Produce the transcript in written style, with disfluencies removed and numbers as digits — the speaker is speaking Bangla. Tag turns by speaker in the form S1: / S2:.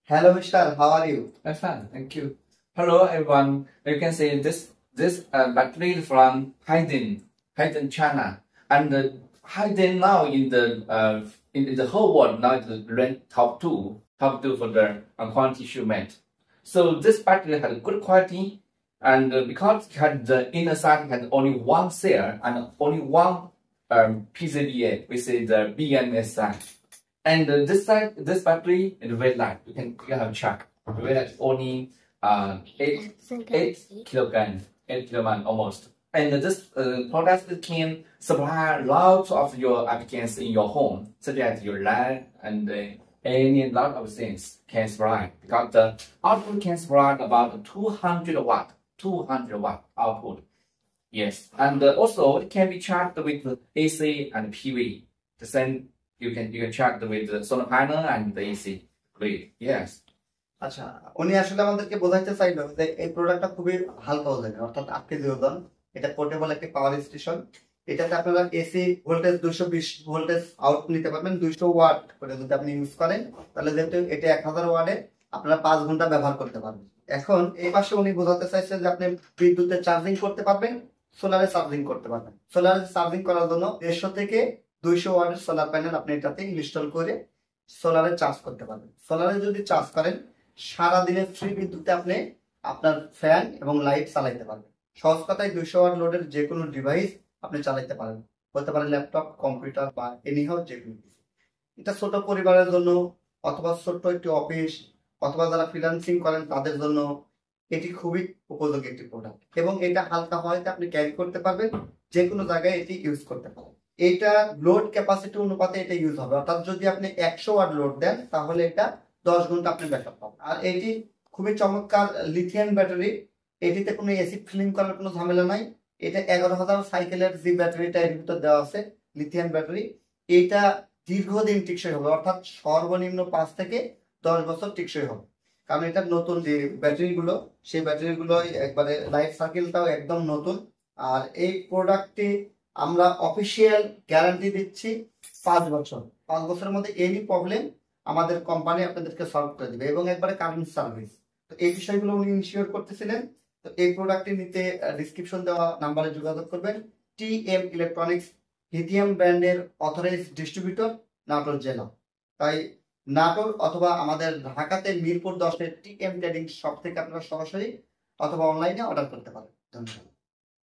S1: Hello, Mister. How are you?
S2: I'm fine, thank you. Hello, everyone. You can see this battery from Haydn, China, and Haydn now in the whole world now is ranked top two for the quality shipment. So this battery has good quality, and because it had the inner side had only one cell and only one PCBA, which is the BMS side. And this battery is very light. You can have a check. Very light, only 8 kilogram almost. And this product can supply lots of your applications in your home, such as your light and any lot of things can supply, because the output can supply about 200 watt output. Yes, and also it can be charged with AC and PV. The same you can charge with the solar panel and the AC. Great. Yes.
S1: আচ্ছা, উনি আসলে আমাদেরকে বোঝাইতে চাইলো যে এই প্রোডাক্টটা খুবই হালকা ওজনের, অর্থাৎ 8 কেজি ওজন। এটা পোর্টেবল একটি পাওয়ার স্টেশন। এটাতে আপনারা এসি ভোল্টেজ 220 ভোল্টেজ আউট নিতে পারবেন। 200 ওয়াট করে যদি আপনি ইউজ করেন, তাহলে যেহেতু এটা 1000 ওয়াটে আপনারা 5 ঘন্টা ব্যবহার করতে পারবেন। এখন এই পাশে উনি বোঝাতে চাইছে যে আপনি বিদ্যুতে চার্জিং করতে পারবেন, সোলারে চার্জিং করতে পারবেন। সোলারে চার্জিং করার জন্য 150 থেকে 200 ওয়াটের সোলার প্যানেল আপনি এটাতে ইনস্টল করে সোলারে চার্জ করতে পারবেন। সোলারে যদি চার্জ করেন, সারা দিনের ফ্রি বিদ্যুতে আপনি আপনার ফ্যান এবং লাইট চালাইতে পারবেন। সহজ কথায় 200 ওয়াট লোডের যে কোনো ডিভাইস আপনি চালাইতে পারেন, হতে পারে ল্যাপটপ, কম্পিউটার বা এনিহাউ যে কোনো কিছু। এটা ছোট পরিবারের জন্য, অথবা ছোট্ট একটি অফিস, অথবা যারা ফ্রিল্যান্সিং করেন তাদের জন্য এটি খুবই উপযোগী একটি প্রোডাক্ট। এবং এটা হালকা হওয়াতে আপনি ক্যারি করতে পারবেন, যে কোনো জায়গায় এটি ইউজ করতে পারেন। এটা লোড ক্যাপাসিটি অনুপাতে এটা ইউজ হবে, অর্থাৎ যদি আপনি 100 ওয়াট লোড দেন তাহলে এটা 10 ঘন্টা আপনি ব্যাকআপ পাবেন। আর এটি খুবই চমৎকার লিথিয়াম ব্যাটারি। এটিতে কোনো অ্যাসিড ফিলিং করার কোনো ঝামেলা নাই। এটা 11,000 সাইকেলের যে ব্যাটারিটা এর ভিতর দেওয়া আছে লিথিয়াম ব্যাটারি, এটা দীর্ঘদিন টিকসই হবে, অর্থাৎ সর্বনিম্ন 5 থেকে 10 বছর টিকসই হবে। কারণ এটা নতুন যে ব্যাটারিগুলো, সেই ব্যাটারিগুলো একবারে লাইফ সার্কেলটাও একদম নতুন। আর এই প্রোডাক্টটি আমরা অফিসিয়াল গ্যারান্টি দিচ্ছি 5 বছর। 5 বছরের মধ্যে এনি প্রবলেম আমাদের কোম্পানি আপনাদেরকে সলভ করে দিবে, এবং একবারে কারেন্ট সার্ভিস। তো এই বিষয়গুলো উনি ইনশিওর করতেছিলেন। তো এই প্রোডাক্টটি নিতে ডিসক্রিপশন দেওয়া নাম্বারে যোগাযোগ করবেন। টিএম ইলেকট্রনিক্স লিথিয়াম ব্র্যান্ডের অথরাইজড ডিস্ট্রিবিউটর, নাটোর জেলা। তাই নাটোর অথবা আমাদের ঢাকাতে মিরপুর 10-এর টিএম ট্রেডিং শপ থেকে আপনারা সরাসরি অথবা অনলাইনে অর্ডার করতে পারেন। ধন্যবাদ।